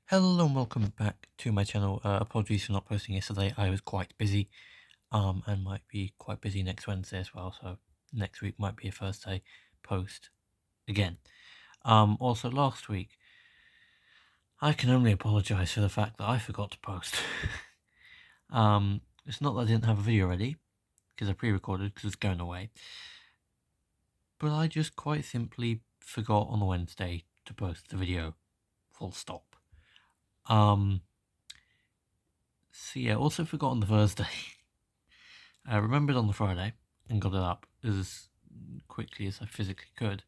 Hello and welcome back to my channel. Apologies for not posting yesterday. I was quite busy, and might be quite busy next Wednesday as well. So next week might be a Thursday post again. Also last week, I can only apologise for the fact that I forgot to post. It's not that I didn't have a video ready, because I pre-recorded because it's going away, but I just quite simply forgot on the Wednesday to post the video. Full stop. So yeah, also forgot on the Thursday. I remembered on the Friday and got it up as quickly as I physically could.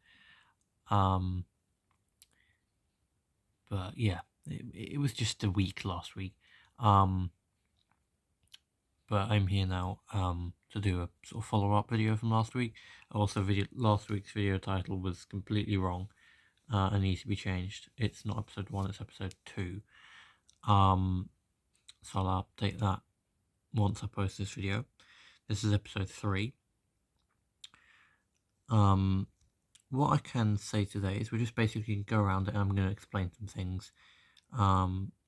But yeah, it was just a week last week. But I'm here now to do a sort of follow-up video from last week. Also, last week's video title was completely wrong and needs to be changed. It's not episode 1, it's episode 2. So I'll update that once I post this video. This is episode 3. What I can say today is we're just basically going to go around it and I'm going to explain some things.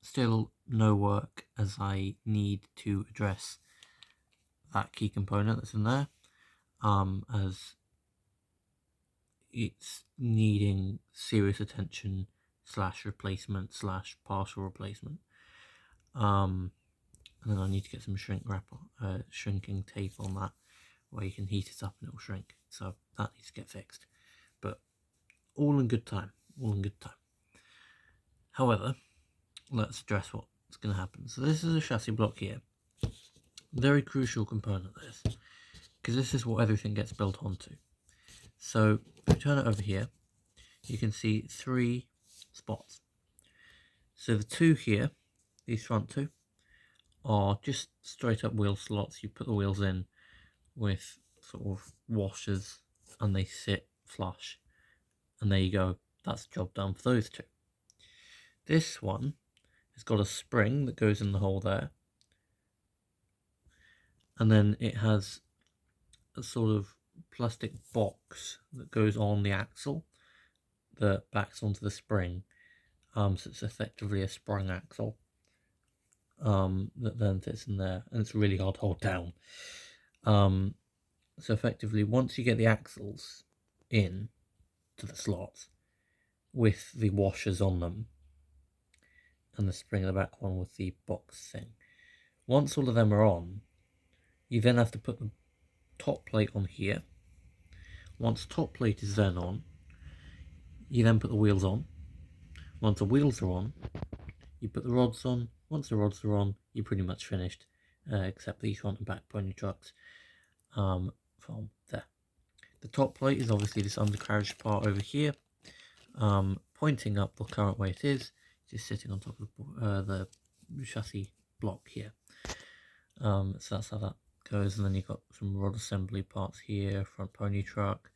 Still no work, as I need to address that key component that's in there, as it's needing serious attention / replacement / partial replacement. And then I need to get some shrink wrap, shrinking tape on that, where you can heat it up and it'll shrink. So that needs to get fixed. But all in good time, all in good time. However, let's address what's going to happen. So this is a chassis block here. Very crucial component, this, because this is what everything gets built onto. So if we turn it over here, you can see 3 spots. So the 2 here, these front 2, are just straight up wheel slots. You put the wheels in with sort of washers and they sit flush. And there you go, that's the job done for those 2. This one has got a spring that goes in the hole there. And then it has a sort of plastic box that goes on the axle that backs onto the spring. So it's effectively a sprung axle that then fits in there, and it's really hard to hold down. So effectively, once you get the axles in to the slots with the washers on them and the spring in the back one with the box thing, once all of them are on, you then have to put the top plate on here. Once top plate is then on, you then put the wheels on. Once the wheels are on, you put the rods on. Once the rods are on, you're pretty much finished, except these front and back pony trucks from there. The top plate is obviously this undercarriage part over here, pointing up the current way it is, just sitting on top of the chassis block here. So that's how that goes, and then you've got some rod assembly parts here, front pony truck,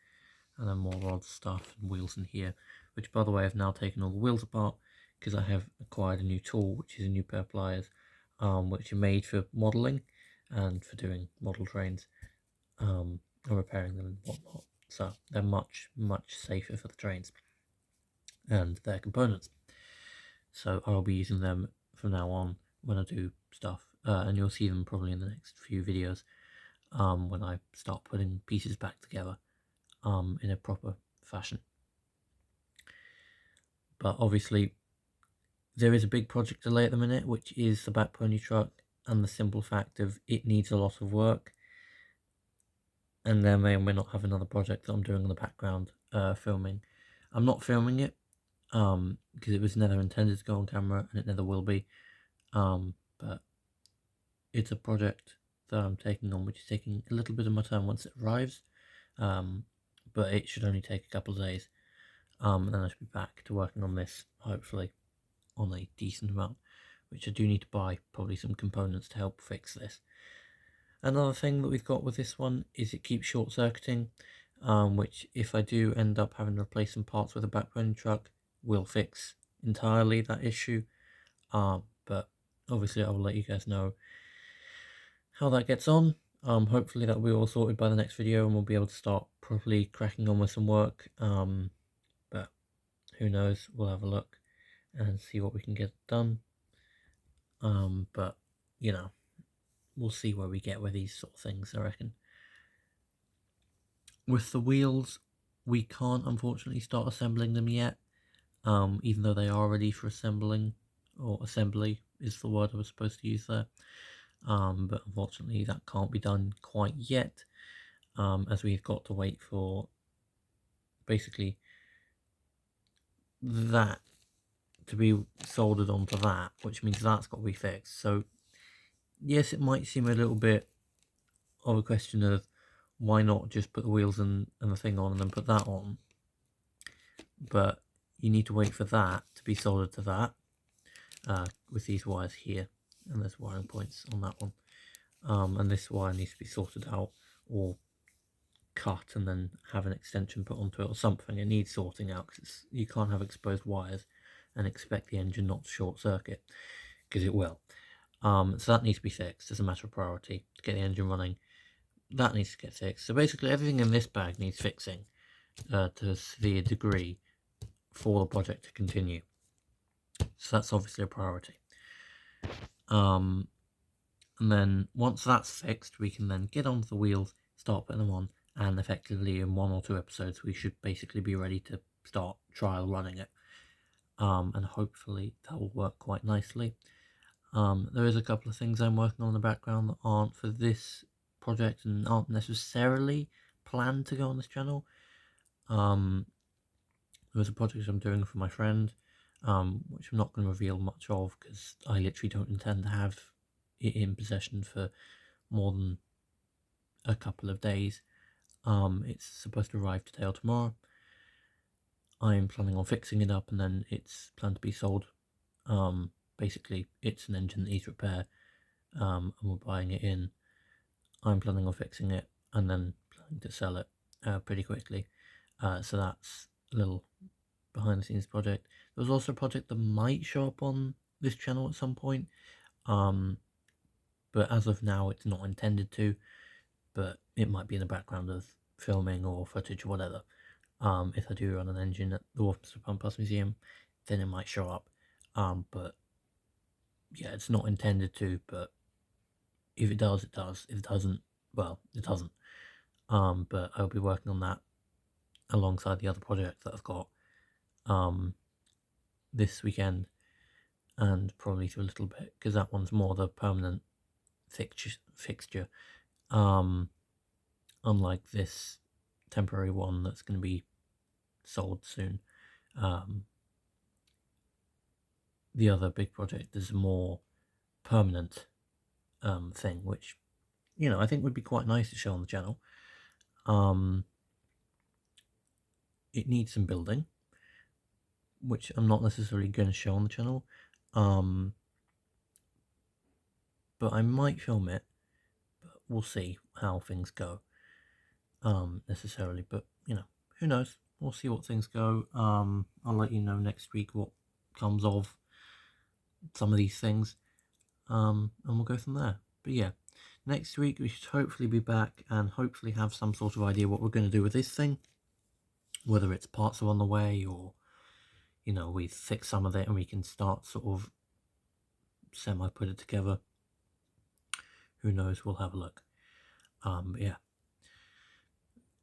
and then more rod stuff and wheels in here, which by the way I've now taken all the wheels apart because I have acquired a new tool, which is a new pair of pliers, which are made for modelling and for doing model trains and repairing them and whatnot. So they're much safer for the trains and their components. So I'll be using them from now on when I do stuff, and you'll see them probably in the next few videos when I start putting pieces back together in a proper fashion. But obviously there is a big project delay at the minute, which is the back pony truck, and the simple fact of it needs a lot of work, and there may or may not have another project that I'm doing in the background filming. I'm not filming it because it was never intended to go on camera, and it never will be, but it's a project that I'm taking on, which is taking a little bit of my time once it arrives, but it should only take a couple of days, and then I should be back to working on this, hopefully on a decent amount, which I do need to buy probably some components to help fix this. Another thing that we've got with this one is it keeps short-circuiting, which if I do end up having to replace some parts with a back pony truck, will fix entirely that issue, but obviously I will let you guys know how that gets on. Hopefully that will be all sorted by the next video and we'll be able to start properly cracking on with some work, but who knows, we'll have a look. and see what we can get done. But you know, we'll see where we get with these sort of things, I reckon. With the wheels, we can't unfortunately start assembling them yet, even though they are ready for assembling, or assembly is the word I was supposed to use there. But unfortunately that can't be done quite yet, as we've got to wait for basically that to be soldered onto that, which means that's got to be fixed. So yes, it might seem a little bit of a question of why not just put the wheels and the thing on and then put that on, but you need to wait for that to be soldered to that, with these wires here, and there's wiring points on that one, and this wire needs to be sorted out or cut and then have an extension put onto it or something. It needs sorting out because you can't have exposed wires and expect the engine not to short circuit, because it will. So that needs to be fixed as a matter of priority to get the engine running. That needs to get fixed. So basically everything in this bag needs fixing to a severe degree for the project to continue. So that's obviously a priority. And then once that's fixed, we can then get onto the wheels, start putting them on, and effectively in 1 or 2 episodes we should basically be ready to start trial running it. And hopefully that will work quite nicely. There is a couple of things I'm working on in the background that aren't for this project and aren't necessarily planned to go on this channel. There's a project I'm doing for my friend, which I'm not going to reveal much of because I literally don't intend to have it in possession for more than a couple of days. It's supposed to arrive today or tomorrow. I'm planning on fixing it up and then it's planned to be sold. Basically, it's an engine that needs repair, and we're buying it in. I'm planning on fixing it and then planning to sell it pretty quickly. So that's a little behind the scenes project. There was also a project that might show up on this channel at some point, but as of now it's not intended to, but it might be in the background of filming or footage or whatever. If I do run an engine at the Wolfminster Pump Bus Museum, then it might show up. But yeah, it's not intended to, but if it does, it does. If it doesn't, well, it doesn't. But I'll be working on that alongside the other project that I've got this weekend, and probably through a little bit, because that one's more the permanent fixture, unlike this temporary one that's going to be sold soon. The other big project is a more permanent thing, which, you know, I think would be quite nice to show on the channel. It needs some building, which I'm not necessarily going to show on the channel, but I might film it, but we'll see how things go, necessarily, but, you know, who knows, we'll see what things go. I'll let you know next week what comes of some of these things, and we'll go from there. But yeah, next week we should hopefully be back and hopefully have some sort of idea what we're going to do with this thing, whether it's parts are on the way or, you know, we've fixed some of it and we can start sort of semi put it together. Who knows, we'll have a look. But yeah,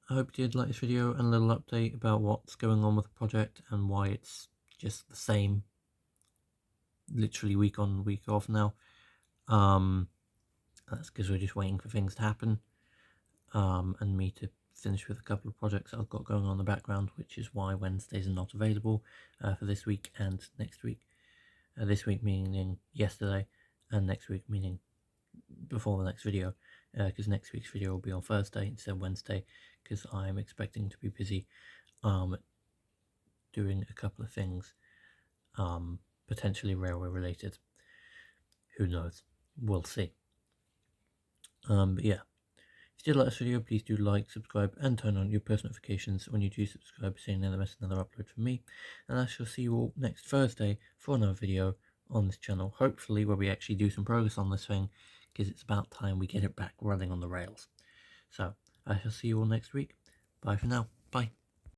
I hope you did like this video and a little update about what's going on with the project and why it's just the same literally week on week off now. That's because we're just waiting for things to happen, and me to finish with a couple of projects I've got going on in the background, which is why Wednesdays are not available for this week and next week. This week meaning yesterday, and next week meaning before the next video, because next week's video will be on Thursday instead of Wednesday, because I'm expecting to be busy doing a couple of things, potentially railway related. Who knows, we'll see. But yeah, if you did like this video, please do like, subscribe, and turn on your post notifications when you do subscribe, so you never miss another upload from me. And I shall see you all next Thursday for another video on this channel, hopefully where we actually do some progress on this thing, because it's about time we get it back running on the rails. So I shall see you all next week. Bye for now. Bye.